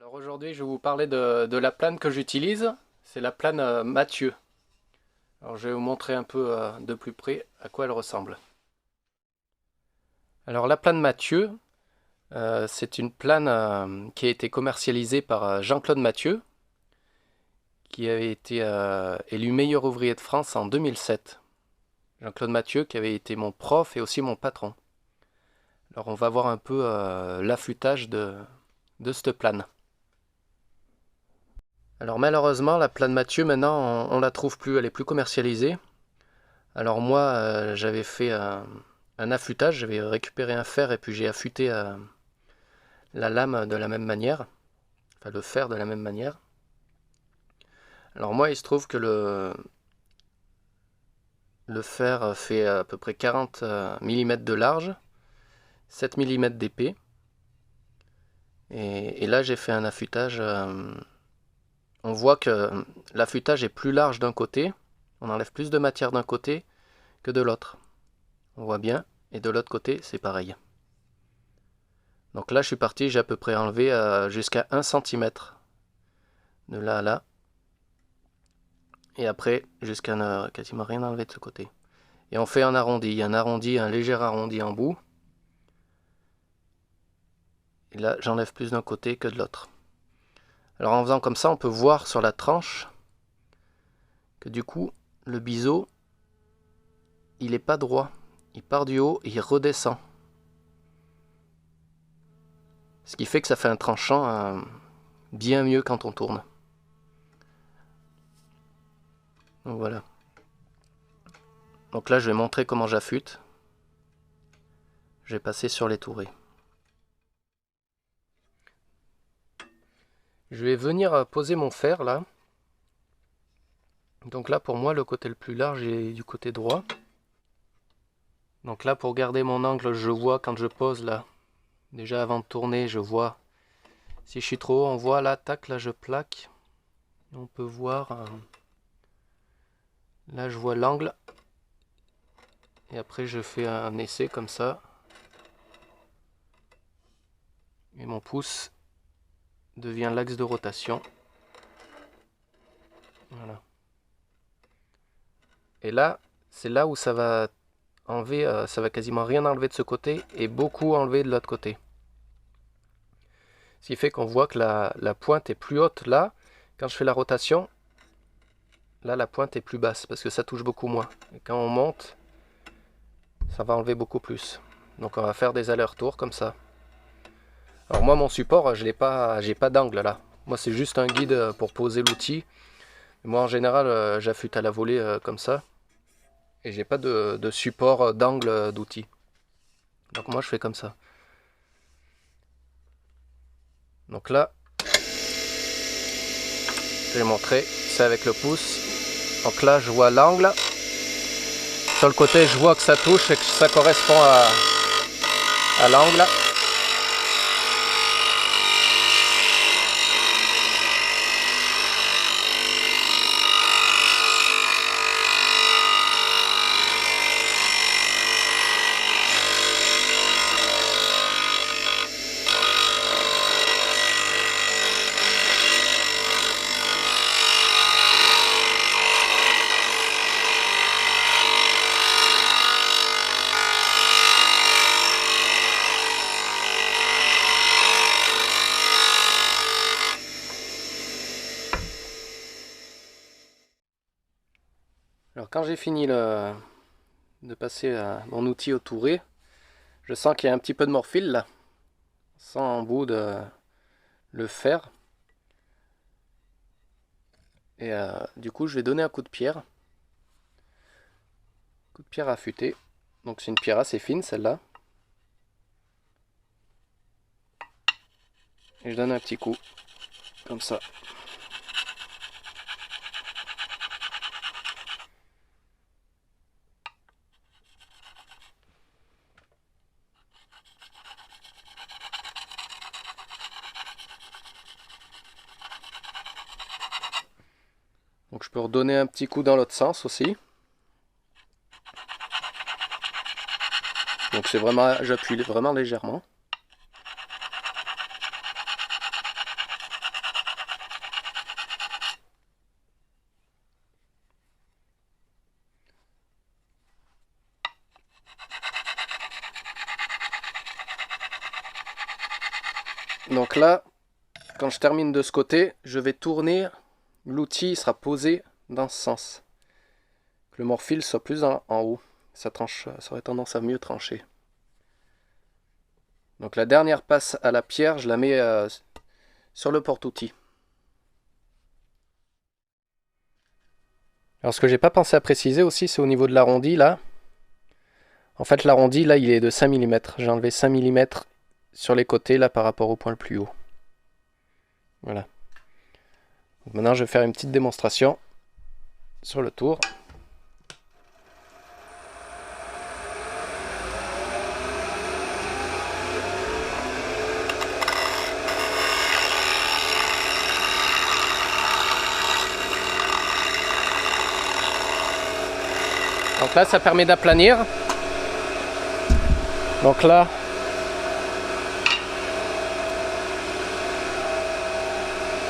Alors aujourd'hui, je vais vous parler de la plane que j'utilise. C'est la plane Mathieu. Alors je vais vous montrer un peu de plus près à quoi elle ressemble. Alors la plane Mathieu, c'est une plane qui a été commercialisée par Jean-Claude Mathieu, qui avait été élu meilleur ouvrier de France en 2007. Jean-Claude Mathieu qui avait été mon prof et aussi mon patron. Alors on va voir un peu l'affûtage de cette plane. Alors malheureusement, la plane Mathieu, maintenant, on la trouve plus, elle est plus commercialisée. Alors moi, j'avais fait un affûtage, j'avais récupéré un fer et puis j'ai affûté la lame de la même manière, enfin le fer de la même manière. Alors moi, il se trouve que le fer fait à peu près 40 mm de large, 7 mm d'épais. Et là, j'ai fait un affûtage. On voit que l'affûtage est plus large d'un côté, on enlève plus de matière d'un côté que de l'autre. On voit bien, et de l'autre côté, c'est pareil. Donc là, je suis parti, j'ai à peu près enlevé jusqu'à 1 cm de là à là. Et après, jusqu'à quasiment rien enlevé de ce côté. Et on fait un arrondi, un léger arrondi en bout. Et là, j'enlève plus d'un côté que de l'autre. Alors en faisant comme ça, on peut voir sur la tranche que du coup, le biseau, il n'est pas droit. Il part du haut et il redescend. Ce qui fait que ça fait un tranchant bien mieux quand on tourne. Donc voilà. Donc là, je vais montrer comment j'affûte. Je vais passer sur les tourées. Je vais venir poser mon fer là. Donc là, pour moi, le côté le plus large est du côté droit. Donc là, pour garder mon angle, je vois quand je pose là. Déjà avant de tourner, je vois. Si je suis trop haut, on voit là, tac, là je plaque. On peut voir. Là, je vois l'angle. Et après, je fais un essai comme ça. Et mon pouce devient l'axe de rotation. Voilà. Et là, c'est là où ça va enlever, ça va quasiment rien enlever de ce côté et beaucoup enlever de l'autre côté. Ce qui fait qu'on voit que la pointe est plus haute là. Quand je fais la rotation, là la pointe est plus basse parce que ça touche beaucoup moins. Et quand on monte, ça va enlever beaucoup plus. Donc on va faire des allers-retours comme ça. Alors moi mon support, j'ai pas d'angle là. Moi c'est juste un guide pour poser l'outil. Moi en général j'affûte à la volée comme ça. Et j'ai pas de support d'angle d'outil. Donc moi je fais comme ça. Donc là, je vais montrer, c'est avec le pouce. Donc là je vois l'angle. Sur le côté je vois que ça touche et que ça correspond à l'angle. Alors quand j'ai fini de passer mon outil au touré, je sens qu'il y a un petit peu de morphile là. Sans en bout de le fer. Et du coup je vais donner un coup de pierre. Coup de pierre affûté. Donc c'est une pierre assez fine celle-là. Et je donne un petit coup. Comme ça. Donc je peux redonner un petit coup dans l'autre sens aussi. Donc c'est vraiment, j'appuie vraiment légèrement. Donc là, quand je termine de ce côté, je vais tourner, l'outil sera posé dans ce sens. Que le morphile soit plus en haut. Ça aurait tendance à mieux trancher. Donc la dernière passe à la pierre, je la mets sur le porte-outil. Alors ce que j'ai pas pensé à préciser aussi, c'est au niveau de l'arrondi là. En fait l'arrondi là il est de 5 mm. J'ai enlevé 5 mm sur les côtés là par rapport au point le plus haut. Voilà. Donc maintenant je vais faire une petite démonstration sur le tour. Donc là ça permet d'aplanir. Donc là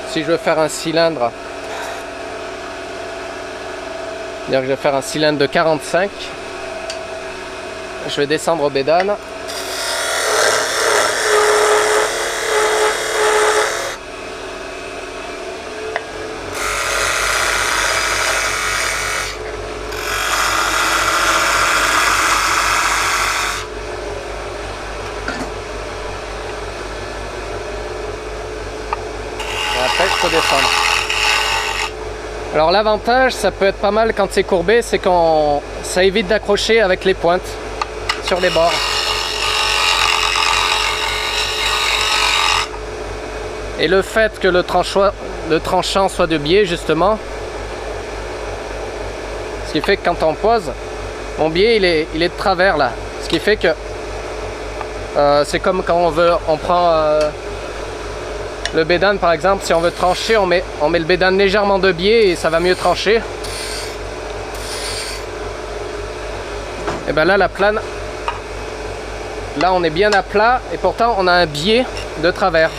si je veux faire un cylindre, c'est-à-dire que je vais faire un cylindre de 45, je vais descendre au bédane. Après je peux descendre. Alors l'avantage, ça peut être pas mal quand c'est courbé, c'est qu'on ça évite d'accrocher avec les pointes sur les bords. Et le fait que le tranchant soit de biais justement, ce qui fait que quand on pose, mon biais il est de travers là. Ce qui fait que c'est comme quand on prend le bédane par exemple, si on veut trancher, on met le bédane légèrement de biais et ça va mieux trancher. Et bien là la plane, là on est bien à plat et pourtant on a un biais de travers.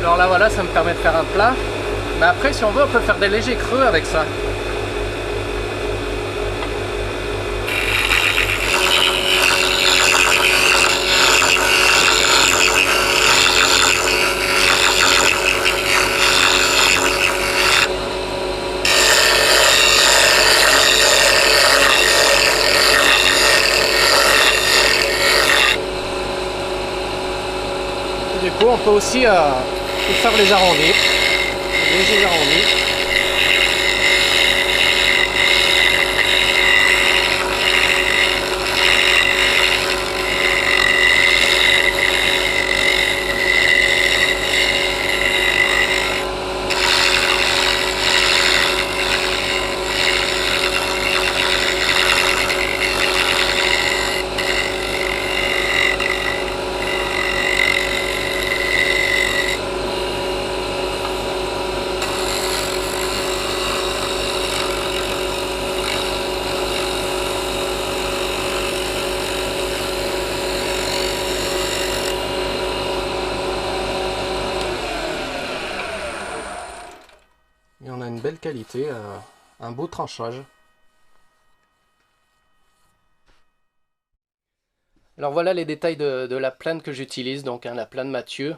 Alors là voilà, ça me permet de faire un plat. Mais après si on veut on peut faire des légers creux avec ça. Et du coup on peut aussi faire les arrondis, légers arrondis. Et on a une belle qualité, un beau tranchage. Alors voilà les détails de la plane que j'utilise, donc la plane Mathieu.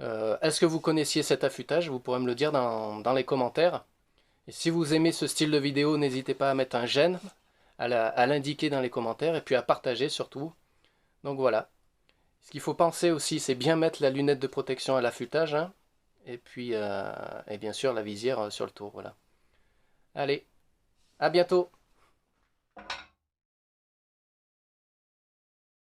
Est-ce que vous connaissiez cet affûtage? Vous pourrez me le dire dans les commentaires. Et si vous aimez ce style de vidéo, n'hésitez pas à mettre un j'aime, à l'indiquer dans les commentaires et puis à partager surtout. Donc voilà. Ce qu'il faut penser aussi, c'est bien mettre la lunette de protection à l'affûtage, hein. Et puis, et bien sûr, la visière sur le tour, voilà. Allez, à bientôt!